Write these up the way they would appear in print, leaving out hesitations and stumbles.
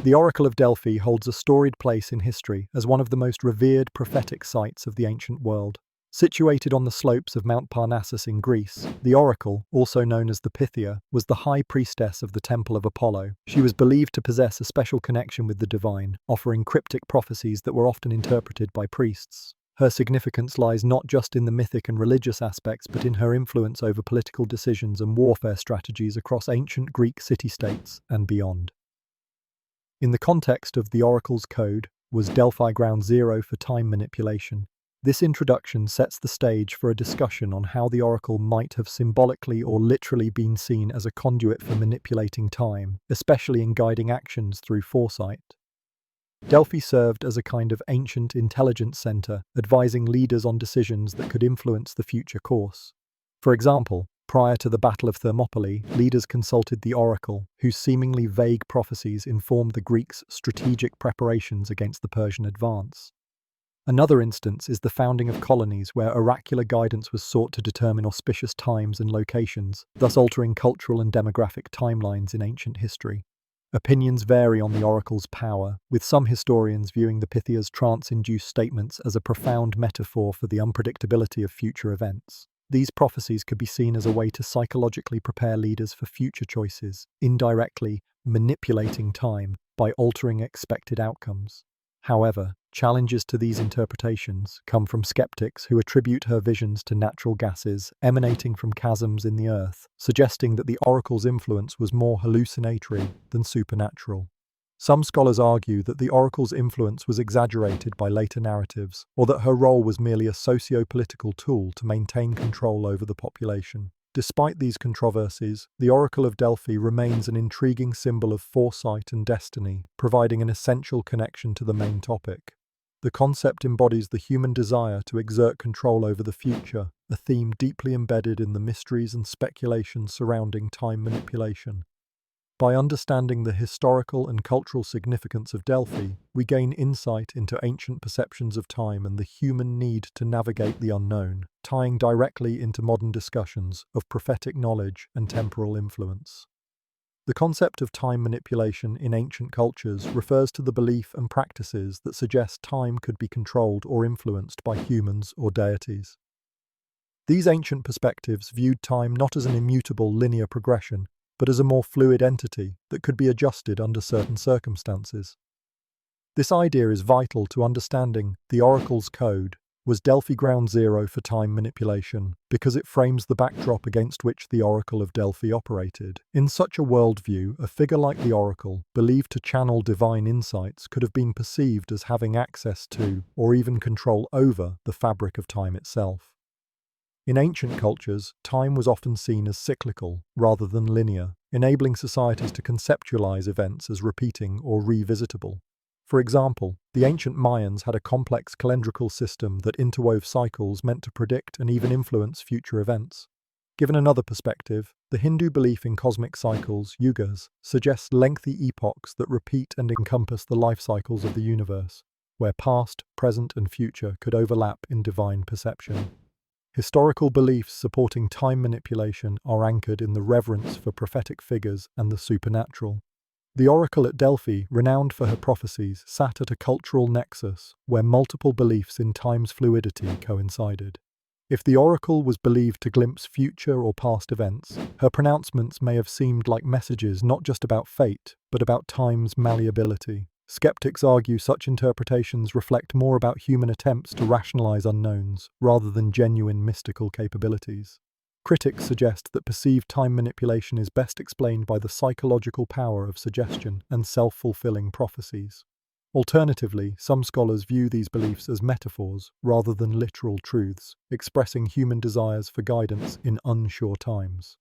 The Oracle of Delphi holds a storied place in history as one of the most revered prophetic sites of the ancient world. Situated on the slopes of Mount Parnassus in Greece, the Oracle, also known as the Pythia, was the high priestess of the Temple of Apollo. She was believed to possess a special connection with the divine, offering cryptic prophecies that were often interpreted by priests. Her significance lies not just in the mythic and religious aspects, but in her influence over political decisions and warfare strategies across ancient Greek city-states and beyond. In the context of the Oracle's code was Delphi Ground Zero for time manipulation. This introduction sets the stage for a discussion on how the Oracle might have symbolically or literally been seen as a conduit for manipulating time, especially in guiding actions through foresight. Delphi served as a kind of ancient intelligence center, advising leaders on decisions that could influence the future course. For example, prior to the Battle of Thermopylae, leaders consulted the Oracle, whose seemingly vague prophecies informed the Greeks' strategic preparations against the Persian advance. Another instance is the founding of colonies where oracular guidance was sought to determine auspicious times and locations, thus altering cultural and demographic timelines in ancient history. Opinions vary on the Oracle's power, with some historians viewing the Pythia's trance-induced statements as a profound metaphor for the unpredictability of future events. These prophecies could be seen as a way to psychologically prepare leaders for future choices, indirectly manipulating time by altering expected outcomes. However, challenges to these interpretations come from skeptics who attribute her visions to natural gases emanating from chasms in the earth, suggesting that the Oracle's influence was more hallucinatory than supernatural. Some scholars argue that the Oracle's influence was exaggerated by later narratives, or that her role was merely a socio-political tool to maintain control over the population. Despite these controversies, the Oracle of Delphi remains an intriguing symbol of foresight and destiny, providing an essential connection to the main topic. The concept embodies the human desire to exert control over the future, a theme deeply embedded in the mysteries and speculations surrounding time manipulation. By understanding the historical and cultural significance of Delphi, we gain insight into ancient perceptions of time and the human need to navigate the unknown, tying directly into modern discussions of prophetic knowledge and temporal influence. The concept of time manipulation in ancient cultures refers to the belief and practices that suggest time could be controlled or influenced by humans or deities. These ancient perspectives viewed time not as an immutable linear progression, but as a more fluid entity that could be adjusted under certain circumstances. This idea is vital to understanding the Oracle's code was Delphi Ground Zero for time manipulation because it frames the backdrop against which the Oracle of Delphi operated. In such a worldview, a figure like the Oracle, believed to channel divine insights, could have been perceived as having access to, or even control over, the fabric of time itself. In ancient cultures, time was often seen as cyclical, rather than linear, enabling societies to conceptualize events as repeating or revisitable. For example, the ancient Mayans had a complex calendrical system that interwove cycles meant to predict and even influence future events. Given another perspective, the Hindu belief in cosmic cycles, yugas, suggests lengthy epochs that repeat and encompass the life cycles of the universe, where past, present, and future could overlap in divine perception. Historical beliefs supporting time manipulation are anchored in the reverence for prophetic figures and the supernatural. The Oracle at Delphi, renowned for her prophecies, sat at a cultural nexus where multiple beliefs in time's fluidity coincided. If the Oracle was believed to glimpse future or past events, her pronouncements may have seemed like messages not just about fate, but about time's malleability. Skeptics argue such interpretations reflect more about human attempts to rationalize unknowns, rather than genuine mystical capabilities. Critics suggest that perceived time manipulation is best explained by the psychological power of suggestion and self-fulfilling prophecies. Alternatively, some scholars view these beliefs as metaphors rather than literal truths, expressing human desires for guidance in unsure times.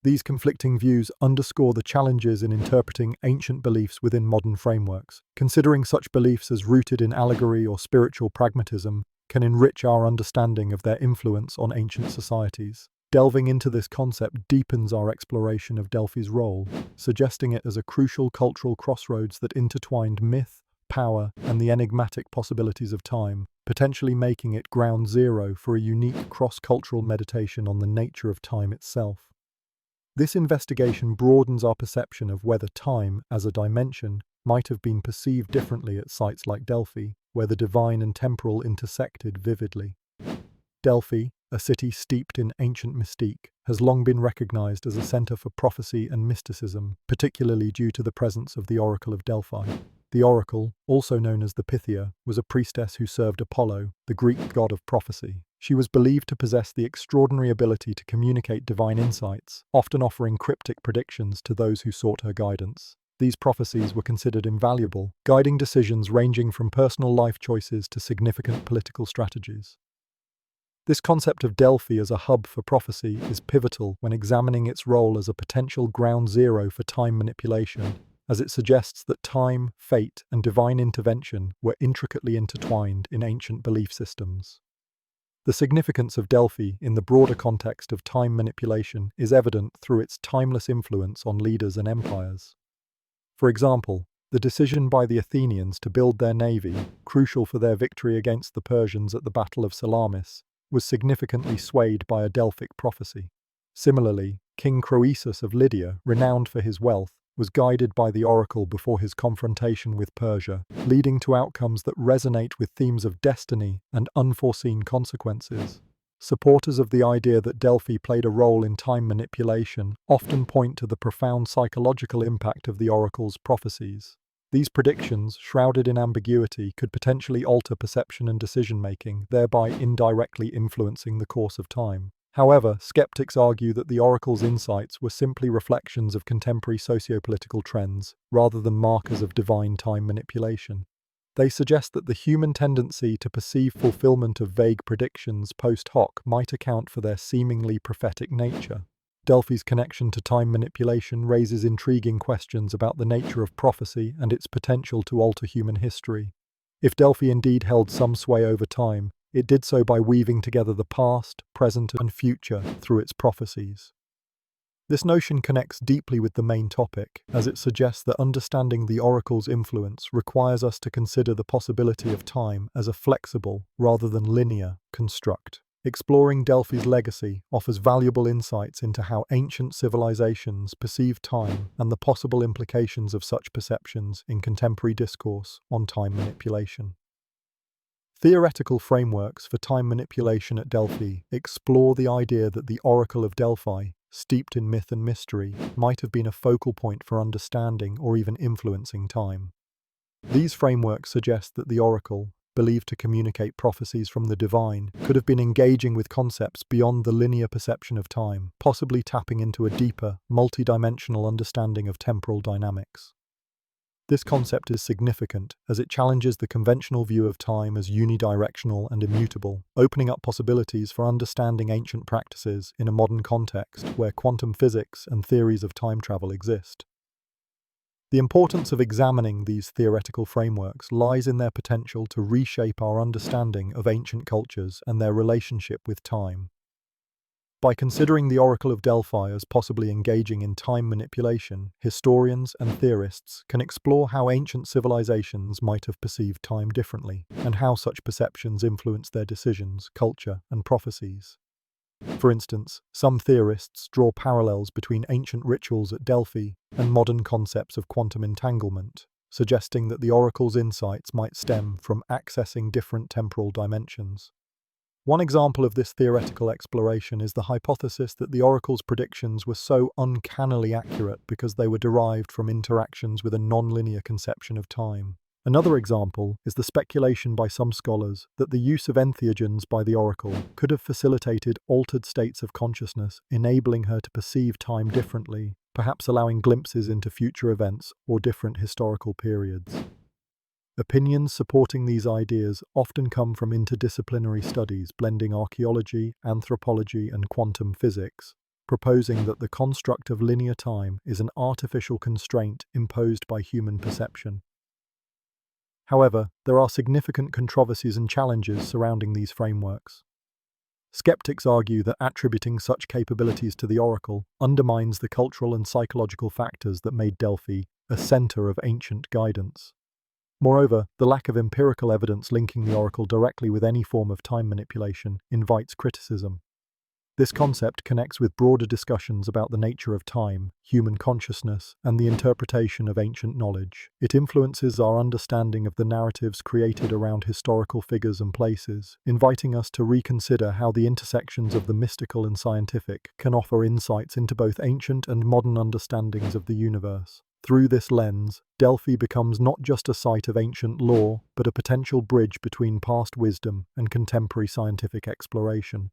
These conflicting views underscore the challenges in interpreting ancient beliefs within modern frameworks. Considering such beliefs as rooted in allegory or spiritual pragmatism can enrich our understanding of their influence on ancient societies. Delving into this concept deepens our exploration of Delphi's role, suggesting it as a crucial cultural crossroads that intertwined myth, power, and the enigmatic possibilities of time, potentially making it ground zero for a unique cross-cultural meditation on the nature of time itself. This investigation broadens our perception of whether time, as a dimension, might have been perceived differently at sites like Delphi, where the divine and temporal intersected vividly. Delphi, a city steeped in ancient mystique, has long been recognized as a center for prophecy and mysticism, particularly due to the presence of the Oracle of Delphi. The Oracle, also known as the Pythia, was a priestess who served Apollo, the Greek god of prophecy. She was believed to possess the extraordinary ability to communicate divine insights, often offering cryptic predictions to those who sought her guidance. These prophecies were considered invaluable, guiding decisions ranging from personal life choices to significant political strategies. This concept of Delphi as a hub for prophecy is pivotal when examining its role as a potential ground zero for time manipulation, as it suggests that time, fate, and divine intervention were intricately intertwined in ancient belief systems. The significance of Delphi in the broader context of time manipulation is evident through its timeless influence on leaders and empires. For example, the decision by the Athenians to build their navy, crucial for their victory against the Persians at the Battle of Salamis, was significantly swayed by a Delphic prophecy. Similarly, King Croesus of Lydia, renowned for his wealth, was guided by the oracle before his confrontation with Persia, leading to outcomes that resonate with themes of destiny and unforeseen consequences. Supporters of the idea that Delphi played a role in time manipulation often point to the profound psychological impact of the oracle's prophecies. These predictions, shrouded in ambiguity, could potentially alter perception and decision-making, thereby indirectly influencing the course of time. However, skeptics argue that the oracle's insights were simply reflections of contemporary socio-political trends, rather than markers of divine time manipulation. They suggest that the human tendency to perceive fulfillment of vague predictions post hoc might account for their seemingly prophetic nature. Delphi's connection to time manipulation raises intriguing questions about the nature of prophecy and its potential to alter human history. If Delphi indeed held some sway over time, it did so by weaving together the past, present, and future through its prophecies. This notion connects deeply with the main topic, as it suggests that understanding the oracle's influence requires us to consider the possibility of time as a flexible, rather than linear, construct. Exploring Delphi's legacy offers valuable insights into how ancient civilizations perceived time and the possible implications of such perceptions in contemporary discourse on time manipulation. Theoretical frameworks for time manipulation at Delphi explore the idea that the Oracle of Delphi, steeped in myth and mystery, might have been a focal point for understanding or even influencing time. These frameworks suggest that the Oracle, believed to communicate prophecies from the divine, could have been engaging with concepts beyond the linear perception of time, possibly tapping into a deeper, multidimensional understanding of temporal dynamics. This concept is significant as it challenges the conventional view of time as unidirectional and immutable, opening up possibilities for understanding ancient practices in a modern context where quantum physics and theories of time travel exist. The importance of examining these theoretical frameworks lies in their potential to reshape our understanding of ancient cultures and their relationship with time. By considering the Oracle of Delphi as possibly engaging in time manipulation, historians and theorists can explore how ancient civilizations might have perceived time differently, and how such perceptions influence their decisions, culture, and prophecies. For instance, some theorists draw parallels between ancient rituals at Delphi and modern concepts of quantum entanglement, suggesting that the oracle's insights might stem from accessing different temporal dimensions. One example of this theoretical exploration is the hypothesis that the oracle's predictions were so uncannily accurate because they were derived from interactions with a nonlinear conception of time. Another example is the speculation by some scholars that the use of entheogens by the oracle could have facilitated altered states of consciousness, enabling her to perceive time differently, perhaps allowing glimpses into future events or different historical periods. Opinions supporting these ideas often come from interdisciplinary studies blending archaeology, anthropology, and quantum physics, proposing that the construct of linear time is an artificial constraint imposed by human perception. However, there are significant controversies and challenges surrounding these frameworks. Skeptics argue that attributing such capabilities to the oracle undermines the cultural and psychological factors that made Delphi a center of ancient guidance. Moreover, the lack of empirical evidence linking the oracle directly with any form of time manipulation invites criticism. This concept connects with broader discussions about the nature of time, human consciousness, and the interpretation of ancient knowledge. It influences our understanding of the narratives created around historical figures and places, inviting us to reconsider how the intersections of the mystical and scientific can offer insights into both ancient and modern understandings of the universe. Through this lens, Delphi becomes not just a site of ancient lore, but a potential bridge between past wisdom and contemporary scientific exploration.